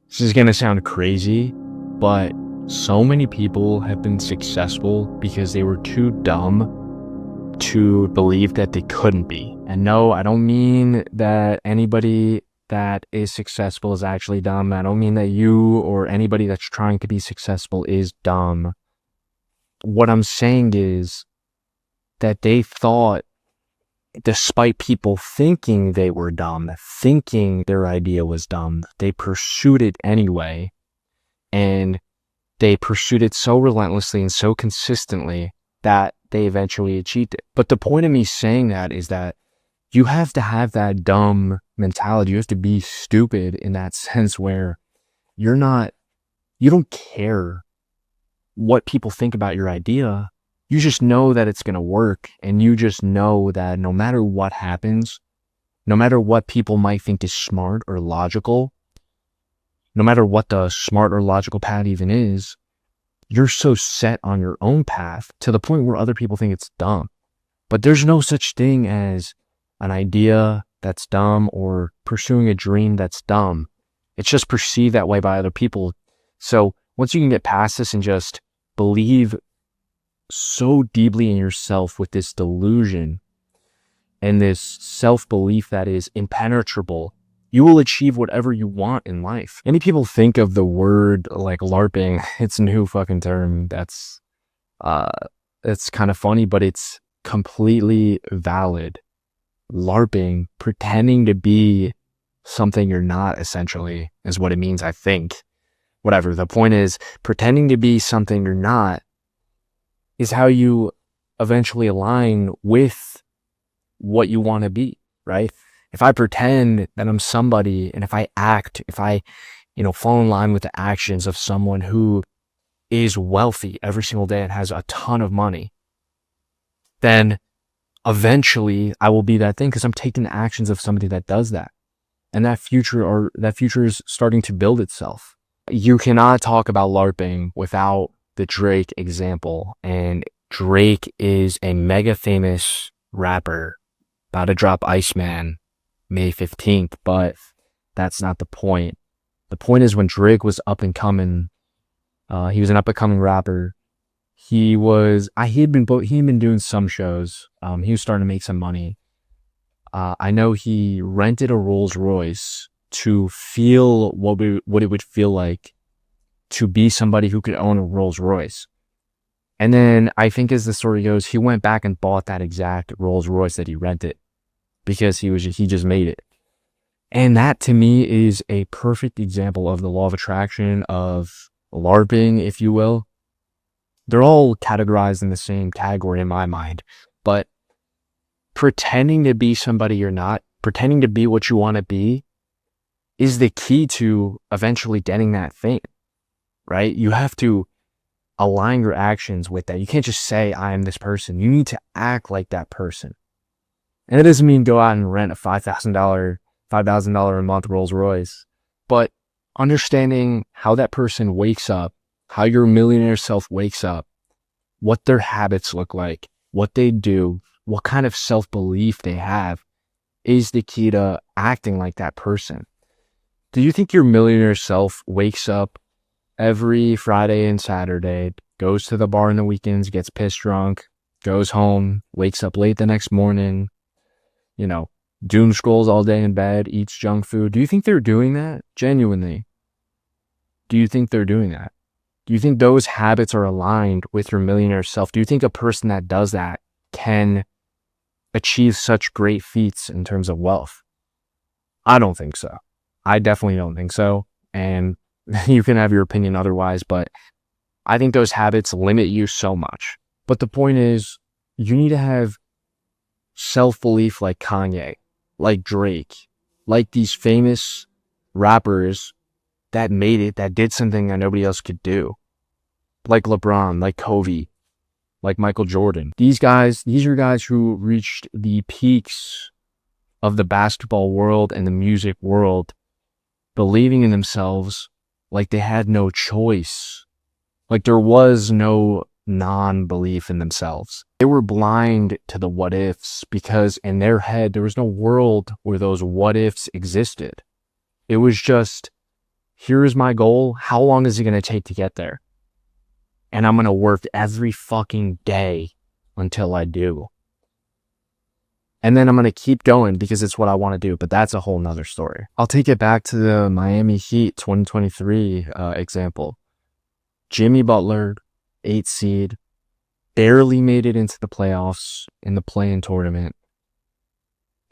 This is going to sound crazy, but so many people have been successful because they were too dumb to believe that they couldn't be. And no, I don't mean that anybody that is successful is actually dumb. I don't mean that you or anybody that's trying to be successful is dumb. What I'm saying is that they thought, despite people thinking they were dumb, thinking their idea was dumb, they pursued it anyway. And they pursued it so relentlessly and so consistently that they eventually achieved it. But the point of me saying that is that you have to have that dumb mentality. You have to be stupid in that sense where you don't care what people think about your idea. You just know that it's going to work, and you just know that no matter what happens, no matter what people might think is smart or logical, no matter what the smart or logical path even is, you're so set on your own path to the point where other people think it's dumb. But there's no such thing as an idea that's dumb or pursuing a dream that's dumb. It's just perceived that way by other people. So once you can get past this and just believe so deeply in yourself with this delusion and this self-belief that is impenetrable, you will achieve whatever you want in life. Many people think of the word like LARPing. It's a new fucking term. That's it's kind of funny, but it's completely valid. LARPing, pretending to be something you're not, essentially, is what it means, I think. Whatever. The point is, pretending to be something you're not is how you eventually align with what you want to be, right? If I pretend that I'm somebody, and if I fall in line with the actions of someone who is wealthy every single day and has a ton of money, then eventually I will be that thing because I'm taking the actions of somebody that does that. And that future is starting to build itself. You cannot talk about LARPing without the Drake example. And Drake is a mega famous rapper about to drop Iceman May 15th, but that's not the point. The point is, when Drake was up and coming, he was an up and coming rapper. He had been doing some shows. He was starting to make some money. I know he rented a Rolls Royce to feel what it would feel like to be somebody who could own a Rolls Royce. And then I think, as the story goes, he went back and bought that exact Rolls Royce that he rented because he just made it. And that, to me, is a perfect example of the law of attraction, of LARPing, if you will. They're all categorized in the same category in my mind, but pretending to be somebody you're not, pretending to be what you want to be, is the key to eventually getting that thing, right? You have to align your actions with that. You can't just say, I am this person. You need to act like that person. And it doesn't mean go out and rent a $5,000 a month Rolls Royce, but understanding how that person wakes up, how your millionaire self wakes up, what their habits look like, what they do, what kind of self-belief they have, is the key to acting like that person. Do you think your millionaire self wakes up every Friday and Saturday, goes to the bar on the weekends, gets pissed drunk, goes home, wakes up late the next morning, doom scrolls all day in bed, eats junk food? Do you think they're doing that? Genuinely. Do you think they're doing that? Do you think those habits are aligned with your millionaire self? Do you think a person that does that can achieve such great feats in terms of wealth? I don't think so. I definitely don't think so. And you can have your opinion otherwise, but I think those habits limit you so much. But the point is, you need to have self-belief like Kanye, like Drake, like these famous rappers that made it, that did something that nobody else could do. Like LeBron, like Kobe, like Michael Jordan. These are guys who reached the peaks of the basketball world and the music world, believing in themselves like they had no choice. Like there was no non-belief in themselves. They were blind to the what ifs because in their head, there was no world where those what ifs existed. It was just here is my goal. How long is it going to take to get there? And I'm going to work every fucking day until I do. And then I'm going to keep going because it's what I want to do. But that's a whole nother story. I'll take it back to the Miami Heat 2023 example. Jimmy Butler, 8 seed, barely made it into the playoffs in the play-in tournament.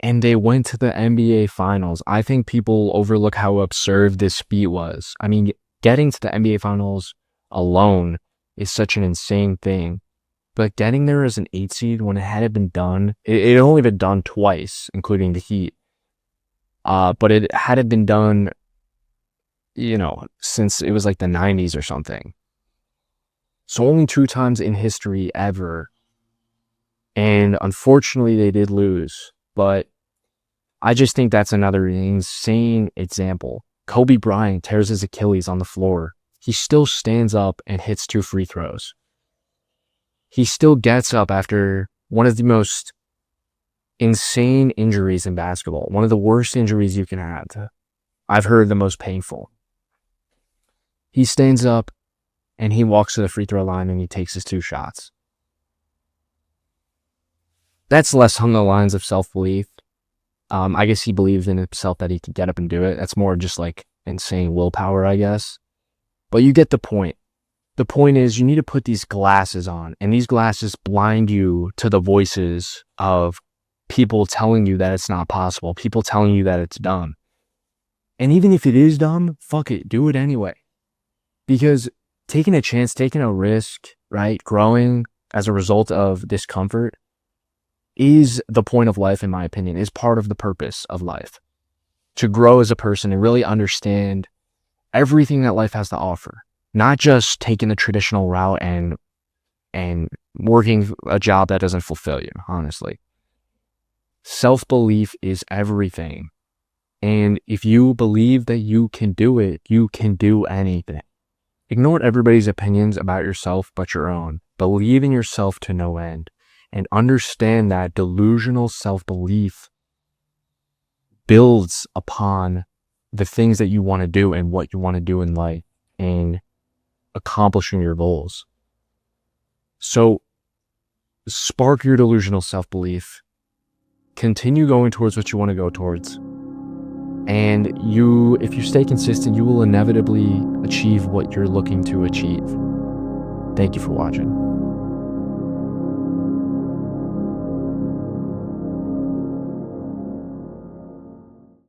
And they went to the NBA Finals. I think people overlook how absurd this feat was. I mean, getting to the NBA Finals alone is such an insane thing. But getting there as an 8 seed when it hadn't been done, it had only been done twice, including the Heat. But it hadn't been done, since it was like the 90s or something. So only 2 times in history ever. And unfortunately, they did lose. But I just think that's another insane example. Kobe Bryant tears his Achilles on the floor. He still stands up and hits 2 free throws. He still gets up after one of the most insane injuries in basketball. One of the worst injuries you can have. I've heard the most painful. He stands up and he walks to the free throw line and he takes his 2 shots. That's less on the lines of self-belief. I guess he believed in himself that he could get up and do it. That's more just like insane willpower, I guess. But you get the point. The point is you need to put these glasses on, and these glasses blind you to the voices of people telling you that it's not possible, people telling you that it's dumb. And even if it is dumb, fuck it, do it anyway. Because taking a chance, taking a risk, right, growing as a result of discomfort is the point of life, in my opinion, is part of the purpose of life. To grow as a person and really understand everything that life has to offer. Not just taking the traditional route and working a job that doesn't fulfill you, honestly. Self-belief is everything. And if you believe that you can do it, you can do anything. Ignore everybody's opinions about yourself but your own. Believe in yourself to no end. And understand that delusional self-belief builds upon the things that you want to do and what you want to do in life and accomplishing your goals. So spark your delusional self-belief. Continue going towards what you want to go towards. And if you stay consistent, you will inevitably achieve what you're looking to achieve. Thank you for watching.